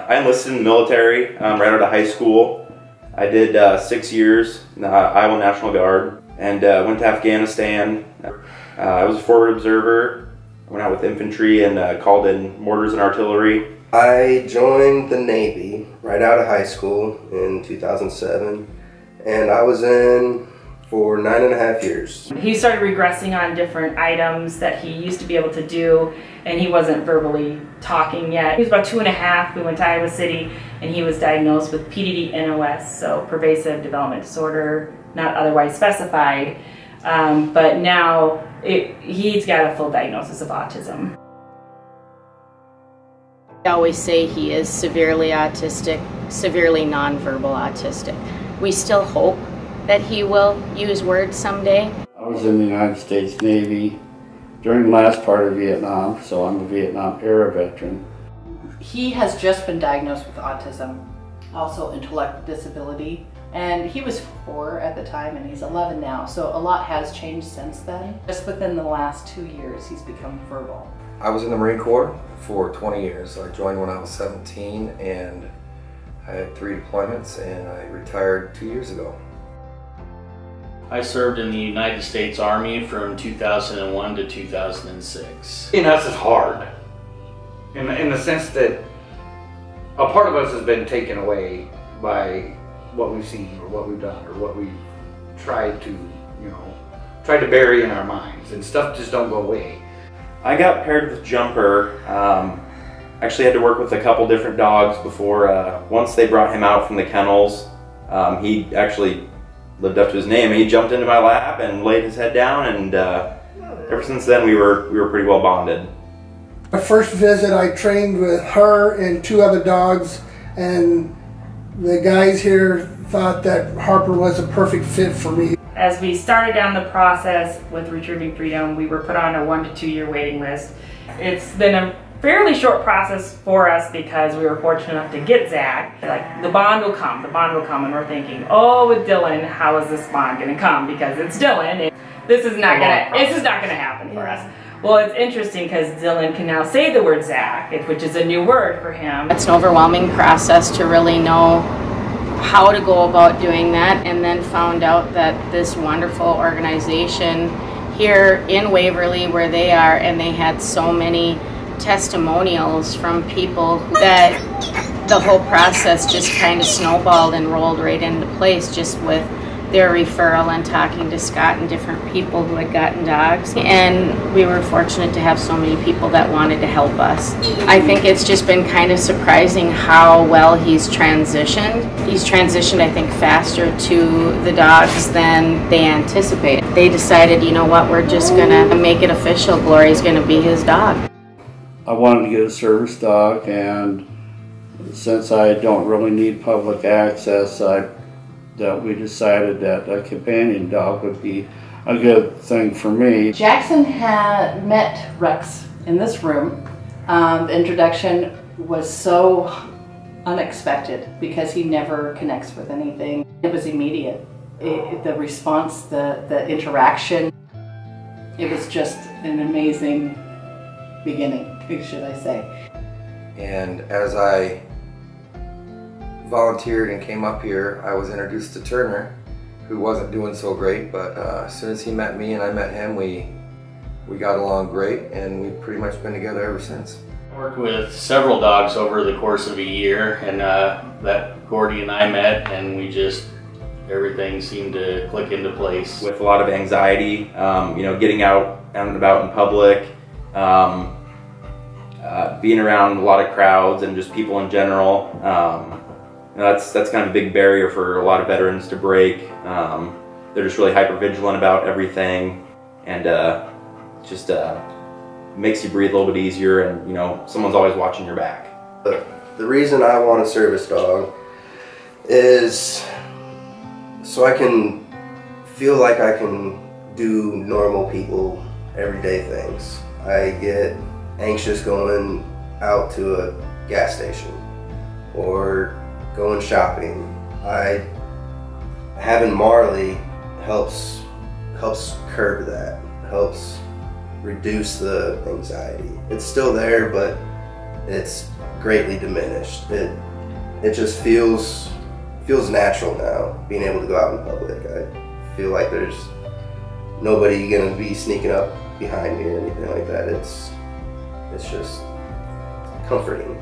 I enlisted in the military right out of high school. I did 6 years in the Iowa National Guard and went to Afghanistan. I was a forward observer. I went out with infantry and called in mortars and artillery. I joined the Navy right out of high school in 2007, and I was in for 9.5 years. He started regressing on different items that he used to be able to do, and he wasn't verbally talking yet. He was about 2.5. We went to Iowa City, and he was diagnosed with PDD-NOS, so pervasive development disorder, not otherwise specified. But now he's got a full diagnosis of autism. I always say he is severely autistic, severely nonverbal autistic. We still hope that he will use words someday. I was in the United States Navy during the last part of Vietnam, so I'm a Vietnam era veteran. He has just been diagnosed with autism, also intellectual disability, and he was 4 at the time and he's 11 now, so a lot has changed since then. Just within the last 2 years he's become verbal. I was in the Marine Corps for 20 years. I joined when I was 17 and I had 3 deployments and I retired 2 years ago. I served in the United States Army from 2001 to 2006. In us is hard, in the sense that a part of us has been taken away by what we've seen or what we've done or what we've tried to, tried to bury in our minds, and stuff just don't go away. I got paired with Jumper. Actually had to work with a couple different dogs before, once they brought him out from the kennels, he actually lived up to his name. He jumped into my lap and laid his head down, and ever since then we were pretty well bonded. My first visit I trained with her and 2 other dogs, and the guys here thought that Harper was a perfect fit for me. As we started down the process with Retrieving Freedom, we were put on a 1 to 2 year waiting list. It's been a fairly short process for us because we were fortunate enough to get Zach. Like, the bond will come, and we're thinking, oh, with Dylan, how is this bond going to come? Because it's Dylan. This is not gonna happen for us. Well, it's interesting because Dylan can now say the word Zach, which is a new word for him. It's an overwhelming process to really know how to go about doing that, and then found out that this wonderful organization here in Waverly, where they are, and they had so many testimonials from people that the whole process just kind of snowballed and rolled right into place just with their referral and talking to Scott and different people who had gotten dogs. And we were fortunate to have so many people that wanted to help us. I think it's just been kind of surprising how well he's transitioned. He's transitioned, I think, faster to the dogs than they anticipated. They decided, you know what, we're just gonna make it official. Glory's gonna be his dog. I wanted to get a service dog, and since I don't really need public access, we decided that a companion dog would be a good thing for me. Jackson had met Rex in this room. The introduction was so unexpected because he never connects with anything. It was immediate. The response, the interaction, it was just an amazing beginning, should I say. And as I volunteered and came up here, I was introduced to Turner, who wasn't doing so great, but as soon as he met me and I met him, we got along great, and we've pretty much been together ever since. I worked with several dogs over the course of a year, and that Gordy and I met, and everything seemed to click into place. With a lot of anxiety, getting out and about in public, being around a lot of crowds and just people in general. That's kind of a big barrier for a lot of veterans to break. They're just really hyper vigilant about everything, and just makes you breathe a little bit easier, and someone's always watching your back. The reason I want a service dog is so I can feel like I can do normal people everyday things. I get anxious going out to a gas station or going shopping. Having Marley helps curb that, helps reduce the anxiety. It's still there, but it's greatly diminished. It just feels natural now, being able to go out in public. I feel like there's nobody gonna be sneaking up behind me or anything like that. It's just comforting.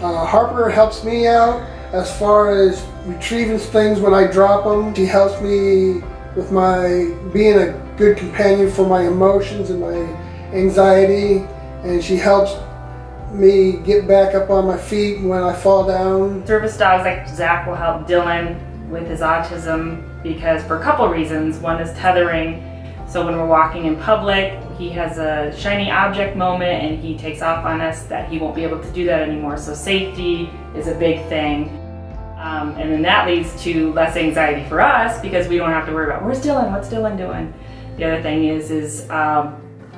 Harper helps me out as far as retrieving things when I drop them. She helps me with my being a good companion for my emotions and my anxiety, and she helps me get back up on my feet when I fall down. Service dogs like Zach will help Dylan with his autism because for a couple reasons. One is tethering. So when we're walking in public, he has a shiny object moment and he takes off on us that he won't be able to do that anymore. So safety is a big thing. And then that leads to less anxiety for us because we don't have to worry about where's Dylan, what's Dylan doing? The other thing is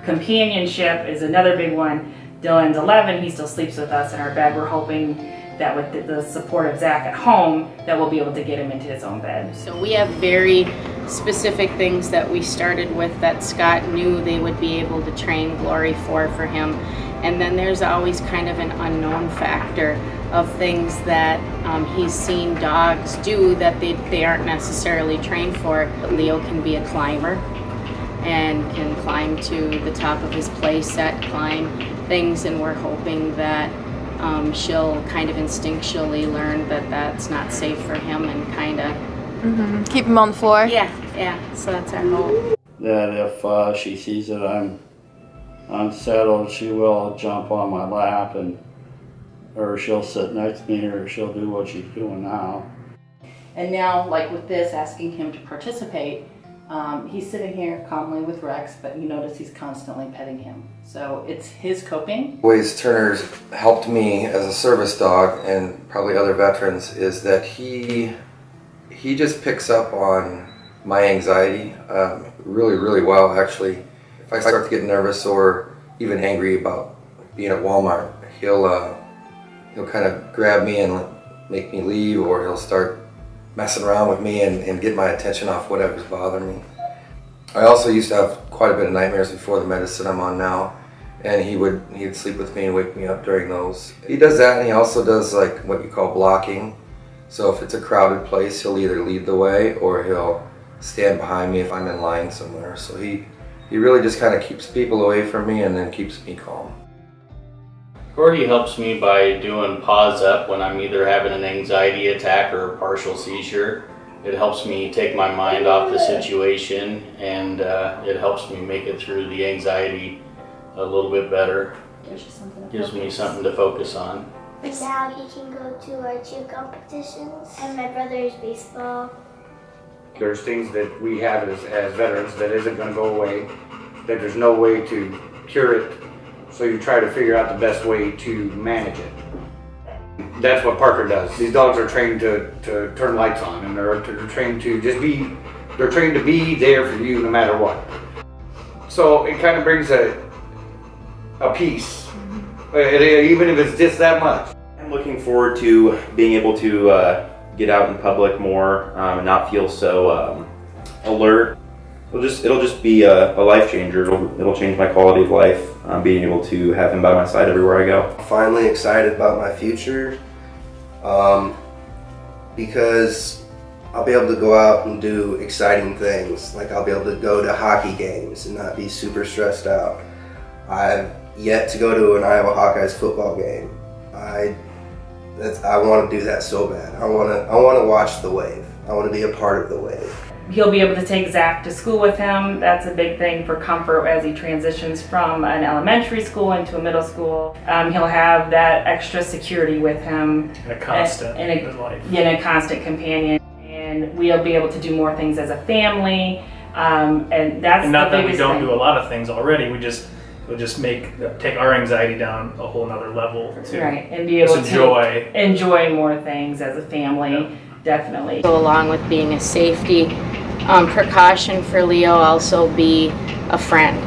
companionship is another big one. Dylan's 11, he still sleeps with us in our bed. We're hoping that with the support of Zach at home, that we'll be able to get him into his own bed. So we have very specific things that we started with that Scott knew they would be able to train Glory for him. And then there's always kind of an unknown factor of things that he's seen dogs do that they aren't necessarily trained for. Leo can be a climber and can climb to the top of his play set, climb things, and we're hoping that she'll kind of instinctually learn that that's not safe for him and kind of keep him on the floor. Yeah, so that's our hope. That if she sees that I'm unsettled, she will jump on my lap, or she'll sit next to me, or she'll do what she's doing now. And now, like with this, asking him to participate, he's sitting here calmly with Rex, but you notice he's constantly petting him. So it's his coping. Ways Turner's helped me as a service dog, and probably other veterans, is that he just picks up on my anxiety really, really well, actually. If I start to get nervous or even angry about being at Walmart, he'll kind of grab me and make me leave, or he'll start messing around with me and get my attention off whatever's bothering me. I also used to have quite a bit of nightmares before the medicine I'm on now, and he'd sleep with me and wake me up during those. He does that, and he also does like what you call blocking. So if it's a crowded place, he'll either lead the way or he'll stand behind me if I'm in line somewhere. So he really just kind of keeps people away from me and then keeps me calm. Gordy helps me by doing pause up when I'm either having an anxiety attack or a partial seizure. It helps me take my mind off the situation, and it helps me make it through the anxiety a little bit better. Gives me something to focus on. Now he can go to our cheer competitions and my brother's baseball. There's things that we have as veterans that isn't going to go away, that there's no way to cure it, so you try to figure out the best way to manage it. That's what Parker does. These dogs are trained to turn lights on, and they're trained to just be, they're trained to be there for you no matter what. So it kind of brings a peace, even if it's just that much. I'm looking forward to being able to get out in public more and not feel so alert. It'll just be a life changer. It'll change my quality of life, being able to have him by my side everywhere I go. Finally excited about my future because I'll be able to go out and do exciting things. Like I'll be able to go to hockey games and not be super stressed out. I've yet to go to an Iowa Hawkeyes football game. I want to do that so bad. I want to watch the wave. I want to be a part of the wave. He'll be able to take Zach to school with him. That's a big thing for comfort as he transitions from an elementary school into a middle school. He'll have that extra security with him. And a constant in his life. Yeah, and a constant companion. And we'll be able to do more things as a family. And that's not the that we biggest don't thing. do a lot of things already. We'll just take our anxiety down a whole nother level to right, and be able to enjoy more things as a family. Yeah. Definitely. So along with being a safety precaution for Leo, also be a friend.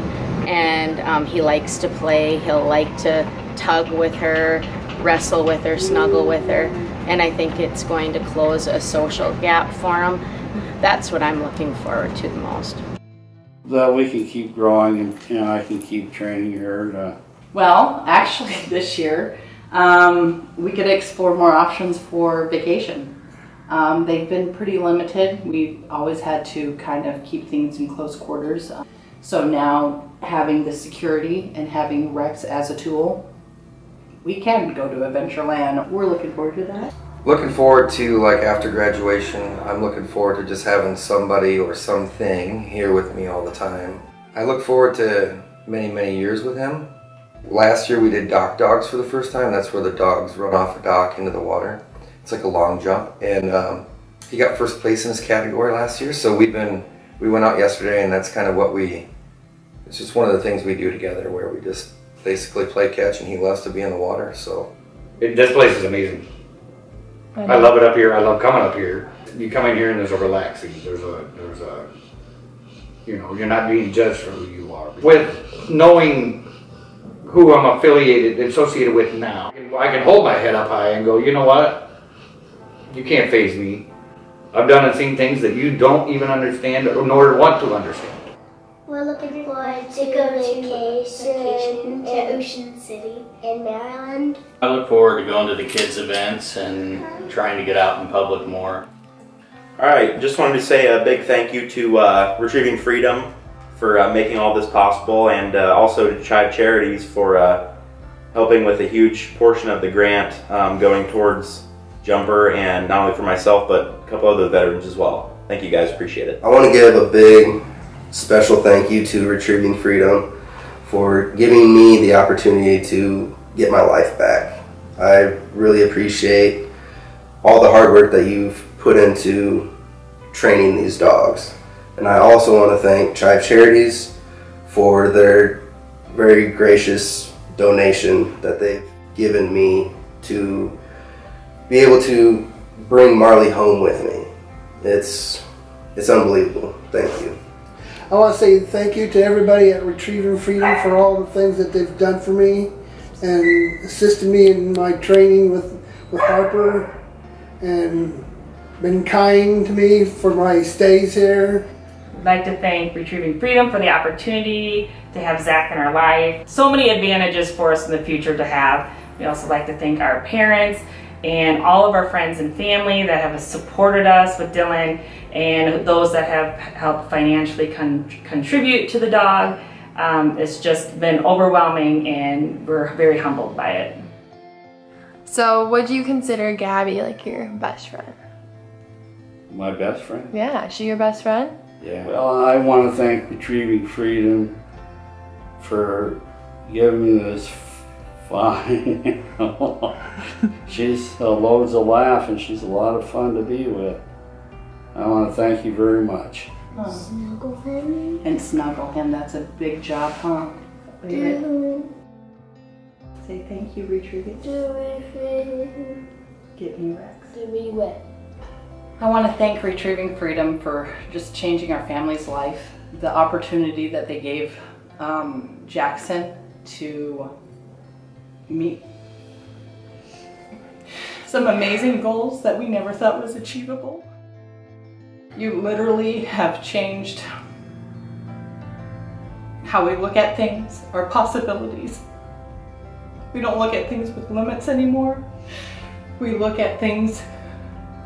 And he likes to play. He'll like to tug with her, wrestle with her, snuggle with her. And I think it's going to close a social gap for him. That's what I'm looking forward to the most. That we can keep growing and I can keep training her to... Well, actually this year, We could explore more options for vacation. They've been pretty limited. We've always had to kind of keep things in close quarters. So now having the security and having Rex as a tool, we can go to Adventureland. We're looking forward to that. Looking forward to, like, after graduation, I'm looking forward to just having somebody or something here with me all the time. I look forward to many, many years with him. Last year we did dock dogs for the first time. That's where the dogs run off a dock into the water. It's like a long jump, and he got first place in his category last year. So we went out yesterday, and that's kind of what it's just one of the things we do together, where we just basically play catch, and he loves to be in the water. So this place is amazing. I love it up here. I love coming up here. You come in here and there's a relaxing. There's a you know, you're not being judged for who you are. With knowing who I'm associated with now, I can hold my head up high and go, you know what? You can't faze me. I've done and seen things that you don't even understand or nor want to understand. We're looking forward to go vacation to Ocean City in Maryland. I look forward to going to the kids' events and trying to get out in public more. All right, just wanted to say a big thank you to Retrieving Freedom for making all this possible, and also to Chive Charities for helping with a huge portion of the grant going towards Jumper, and not only for myself, but a couple other veterans as well. Thank you guys, appreciate it. I want to give a big special thank you to Retrieving Freedom for giving me the opportunity to get my life back. I really appreciate all the hard work that you've put into training these dogs. And I also want to thank Chive Charities for their very gracious donation that they've given me to be able to bring Marley home with me. It's unbelievable. Thank you. I want to say thank you to everybody at Retrieving Freedom for all the things that they've done for me and assisted me in my training with Harper, and been kind to me for my stays here. I'd like to thank Retrieving Freedom for the opportunity to have Zach in our life. So many advantages for us in the future to have. We also like to thank our parents and all of our friends and family that have supported us with Dylan, and those that have helped financially contribute to the dog. It's just been overwhelming, and we're very humbled by it. So would you consider Gabby like your best friend? My best friend? Yeah, is she your best friend? Yeah. Well, I want to thank Retrieving Freedom for giving me this fine. She's loads of laugh, and she's a lot of fun to be with. I want to thank you very much. Snuggle him. And snuggle him, that's a big job, huh? Say thank you, Retrieving. Get me Rex. To be wet. I want to thank Retrieving Freedom for just changing our family's life. The opportunity that they gave Jackson to meet some amazing goals that we never thought was achievable. You literally have changed how we look at things, our possibilities. We don't look at things with limits anymore. We look at things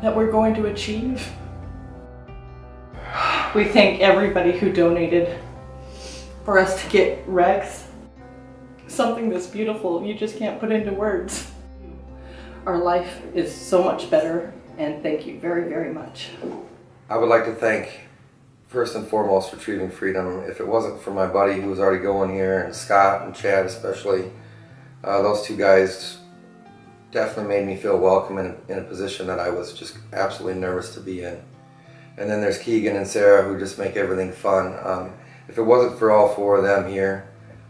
that we're going to achieve. We thank everybody who donated for us to get Rex. Something that's beautiful, you just can't put into words. Our life is so much better, and thank you very, very much. I would like to thank, first and foremost, Retrieving Freedom. If it wasn't for my buddy who was already going here, and Scott and Chad especially, those two guys definitely made me feel welcome in a position that I was just absolutely nervous to be in. And then there's Keegan and Sarah, who just make everything fun. If it wasn't for all four of them here,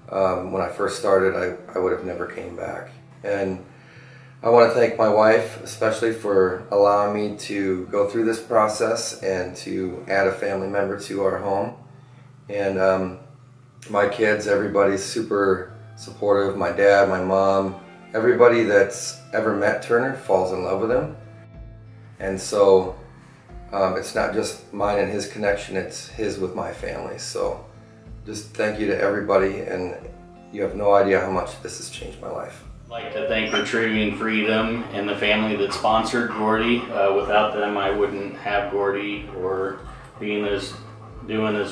when I first started, I would have never came back. And I want to thank my wife, especially for allowing me to go through this process and to add a family member to our home. And my kids, everybody's super supportive. My dad, my mom, everybody that's ever met Turner falls in love with him. And so it's not just mine and his connection, it's his with my family. So just thank you to everybody, and you have no idea how much this has changed my life. I'd like to thank Retrieving Freedom and the family that sponsored Gordy. Without them, I wouldn't have Gordy or doing as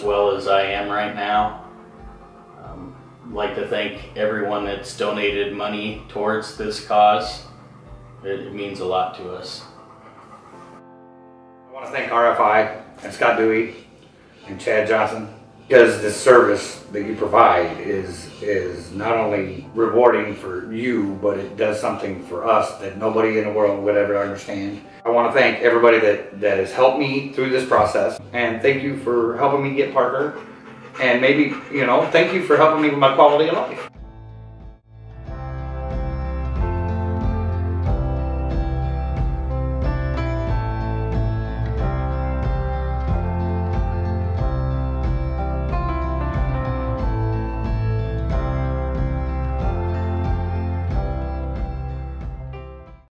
well as I am right now. I'd like to thank everyone that's donated money towards this cause. It means a lot to us. I want to thank RFI and Scott Dewey and Chad Johnson, because the service that you provide is not only rewarding for you, but it does something for us that nobody in the world would ever understand. I want to thank everybody that has helped me through this process, and thank you for helping me get Parker, and maybe, thank you for helping me with my quality of life.